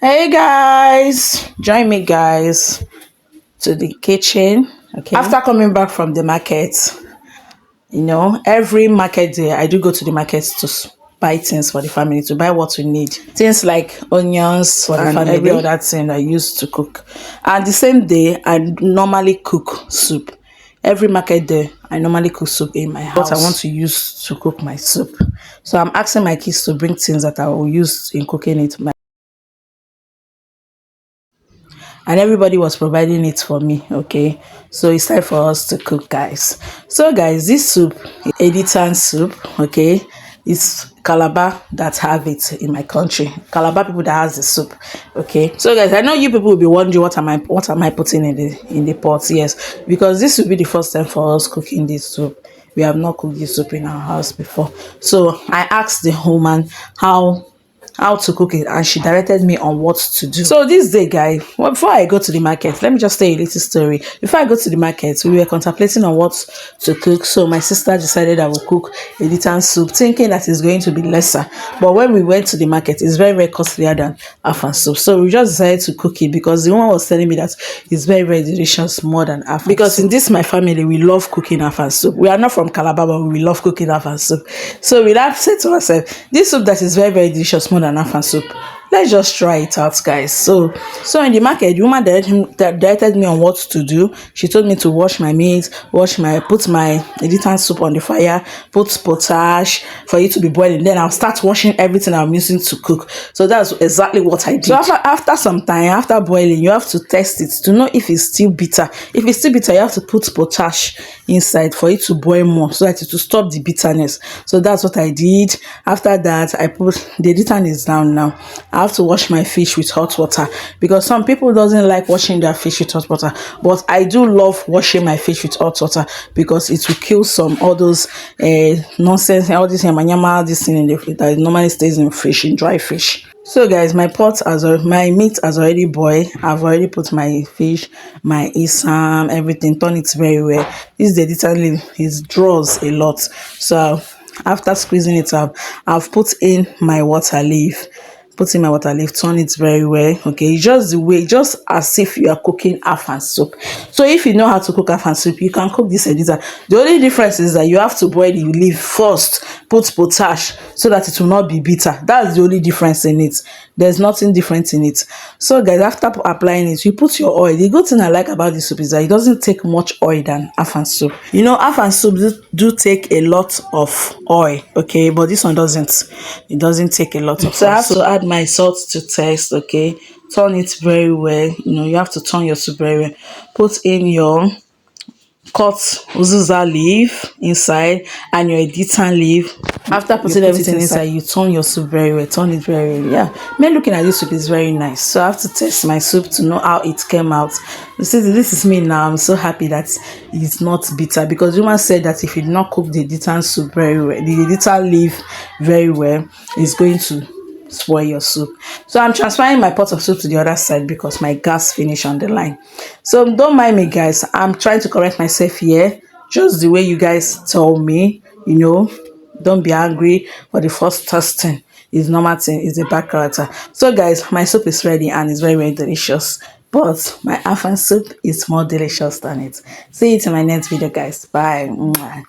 Hey guys, join me guys to the kitchen. Okay, after coming back from the market, every market day I do go to the market to buy things for the family, to buy what we need, things like onions for the and family, every other thing I use to cook. And the same day I normally cook soup. Every market day I normally cook soup in my house, what I want to use to cook my soup. So I'm asking my kids to bring things that I will use in cooking it. And everybody was providing it for me. Okay, so it's time for us to cook, guys. So guys, this soup, editan soup, okay, it's Calabar that have it in my country. Calabar people that has the soup. Okay, so guys, I know you people will be wondering what am I putting in the pot. Yes, because this will be the first time for us cooking this soup. We have not cooked this soup in our house before. So I asked the woman how to cook it, and she directed me on what to do. So this day, guy, well, before I go to the market, let me just tell you a little story. Before I go to the market, we were contemplating on what to cook. So my sister decided I would cook a editan soup, thinking that it's going to be lesser. But when we went to the market, it's very, very costlier than afang soup. So we just decided to cook it because the woman was telling me that it's very, very delicious more than afang. Because in this my family, we love cooking afang soup. We are not from Calabar, but we love cooking afang soup. So we have said to ourselves, this soup that is very, very delicious more than afang soup, let's just try it out, guys. So in the market, the woman directed me on what to do. She told me to wash my meat, put my editan soup on the fire, put potash for it to be boiling. Then I'll start washing everything I'm using to cook. So that's exactly what I did. So after some time, after boiling, you have to test it to know if it's still bitter. If it's still bitter, you have to put potash inside for it to boil more, so that it will stop the bitterness. So that's what I did. After that, I put the editan is down now. I have to wash my fish with hot water, because some people doesn't like washing their fish with hot water, but I do love washing my fish with hot water because it will kill all those nonsense, all this yama, this thing that normally stays in fish, in dry fish. So guys, my meat has already boiled. I've already put my fish, my isam, everything, turn it very well. This is the editan leaf, it draws a lot. So after squeezing it up, I've put in my water leaf. Turn it very well. Okay, just as if you are cooking afang soup. So if you know how to cook afang soup, you can cook this editan. The only difference is that you have to boil the leaf first, put potash so that it will not be bitter. That's the only difference in it. There's nothing different in it. So guys, after applying it, you put your oil. The good thing I like about this soup is that it doesn't take much oil than afang soup. Afang soup do take a lot of oil, okay, but this one doesn't. It doesn't take a lot of oil. So I have to add my salt to taste. Okay, turn it very well. You have to turn your soup very well. Put in your cut uziza leaf inside and your editan leaf. After putting everything inside, you turn your soup very well. Turn it very well. Yeah, me looking at this soup is very nice. So I have to taste my soup to know how it came out. You see, this is me now. I'm so happy that it's not bitter, because the woman said that if you did not cook the editan soup very well, the editan leaf very well, it's going to spoil your soup. So I'm transferring my pot of soup to the other side because my gas finished on the line. So don't mind me, guys. I'm trying to correct myself here, just the way you guys told me. Don't be angry for the first testing. It's normal thing. It's a bad character. So guys, my soup is ready and it's very, very delicious, but my afang soup is more delicious than it. See you in my next video, guys. Bye. Mwah.